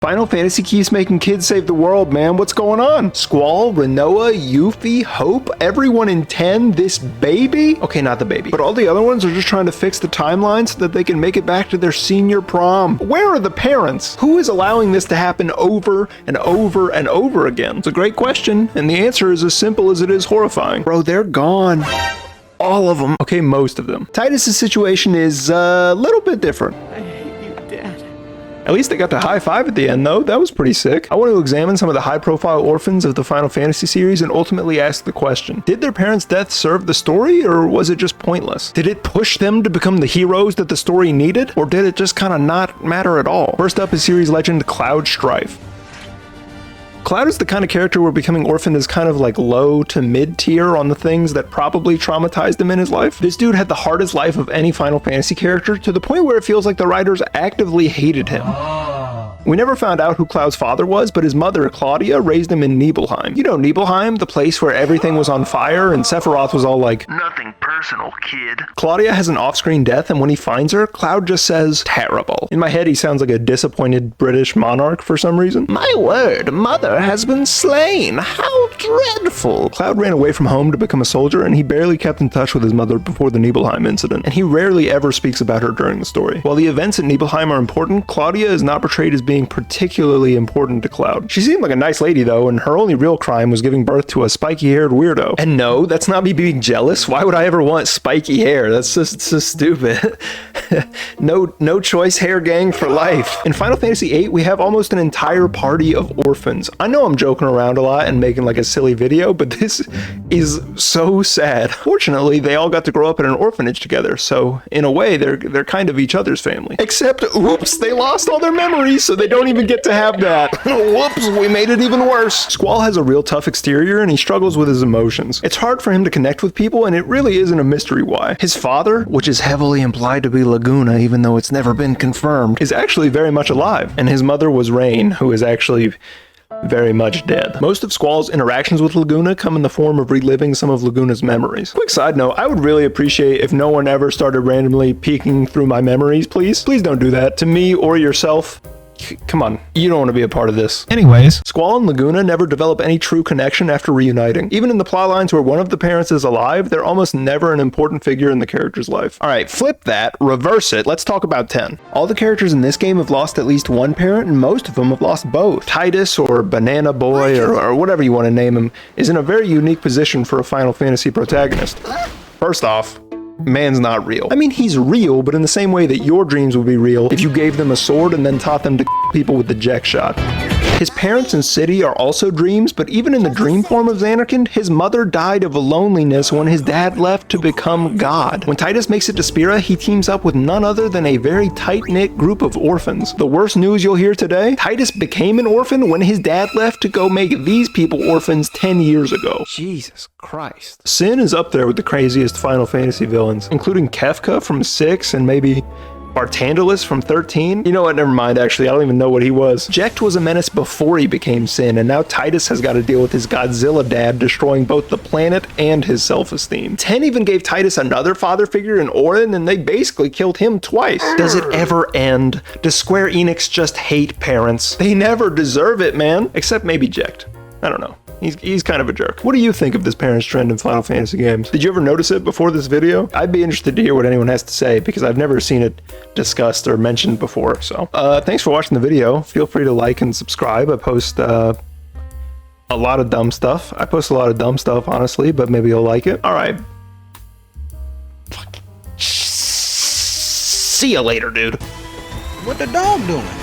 Final Fantasy keeps making kids save the world, man. What's going on? Squall, Renoa, Yuffie, Hope, everyone in 10, this baby? Okay, not the baby. But all the other ones are just trying to fix the timeline so that they can make it back to their senior prom. Where are the parents? Who is allowing this to happen over and over and over again? It's a great question, and the answer is as simple as it is horrifying. Bro, they're gone. All of them. Okay, most of them. Titus' situation is a little bit different. At least they got to high five at the end, though. That was pretty sick. I want to examine some of the high-profile orphans of the Final Fantasy series and ultimately ask the question, did their parents' death serve the story, or was it just pointless? Did it push them to become the heroes that the story needed, or did it just kind of not matter at all? First up is series legend Cloud Strife. Cloud is the kind of character where becoming orphaned is kind of like low to mid tier on the things that probably traumatized him in his life. This dude had the hardest life of any Final Fantasy character, to the point where it feels like the writers actively hated him. We never found out who Cloud's father was, but his mother, Claudia, raised him in Nibelheim. You know Nibelheim, the place where everything was on fire, and Sephiroth was all like, "Nothing personal, kid." Claudia has an off-screen death, and when he finds her, Cloud just says, "Terrible." In my head, he sounds like a disappointed British monarch for some reason. "My word, mother has been slain. How dreadful." Cloud ran away from home to become a soldier, and he barely kept in touch with his mother before the Nibelheim incident, and he rarely ever speaks about her during the story. While the events at Nibelheim are important, Claudia is not portrayed as being particularly important to Cloud. She seemed like a nice lady though, and her only real crime was giving birth to a spiky-haired weirdo. And no, that's not me being jealous. Why would I ever want spiky hair? That's just so stupid. No choice hair gang for life. In Final Fantasy VIII, we have almost an entire party of orphans. I know I'm joking around a lot and making like a silly video, but this is so sad. Fortunately, they all got to grow up in an orphanage together, so in a way, they're kind of each other's family. Except, oops, they lost all their memories, so they don't even get to have that. Whoops, we made it even worse. Squall has a real tough exterior and he struggles with his emotions. It's hard for him to connect with people, and it really isn't a mystery why. His father, which is heavily implied to be Laguna even though it's never been confirmed, is actually very much alive, and his mother was Rain, who is actually very much dead. Most of Squall's interactions with Laguna come in the form of reliving some of Laguna's memories. Quick side note, I would really appreciate if no one ever started randomly peeking through my memories, please. Please don't do that to me or yourself. Come on, you don't want to be a part of this. Anyways, Squall and Laguna never develop any true connection after reuniting. Even in the plotlines where one of the parents is alive, they're almost never an important figure in the character's life. Alright, flip that, reverse it, let's talk about 10. All the characters in this game have lost at least one parent, and most of them have lost both. Titus, or Banana Boy, or whatever you want to name him, is in a very unique position for a Final Fantasy protagonist. First off, man's not real. I mean, he's real, but in the same way that your dreams would be real if you gave them a sword and then taught them to people with the Jack shot. His parents and city are also dreams, but even in the dream form of Zanarkand, his mother died of loneliness when his dad left to become God. When Titus makes it to Spira, he teams up with none other than a very tight-knit group of orphans. The worst news you'll hear today, Titus became an orphan when his dad left to go make these people orphans 10 years ago. Jesus Christ. Sin is up there with the craziest Final Fantasy villains, including Kefka from 6 and maybe Bartandalus from 13? You know what, never mind actually, I don't even know what he was. Jecht was a menace before he became Sin, and now Titus has got to deal with his Godzilla dad destroying both the planet and his self-esteem. 10 even gave Titus another father figure in Auron, and they basically killed him twice. Does it ever end? Does Square Enix just hate parents? They never deserve it, man. Except maybe Jecht. I don't know. He's kind of a jerk. What do you think of this parents trend in Final Fantasy games? Did you ever notice it before this video? I'd be interested to hear what anyone has to say because I've never seen it discussed or mentioned before. So thanks for watching the video. Feel free to like and subscribe. I post a lot of dumb stuff. I post a lot of dumb stuff, honestly, but maybe you'll like it. All right. See you later, dude. What the dog doing?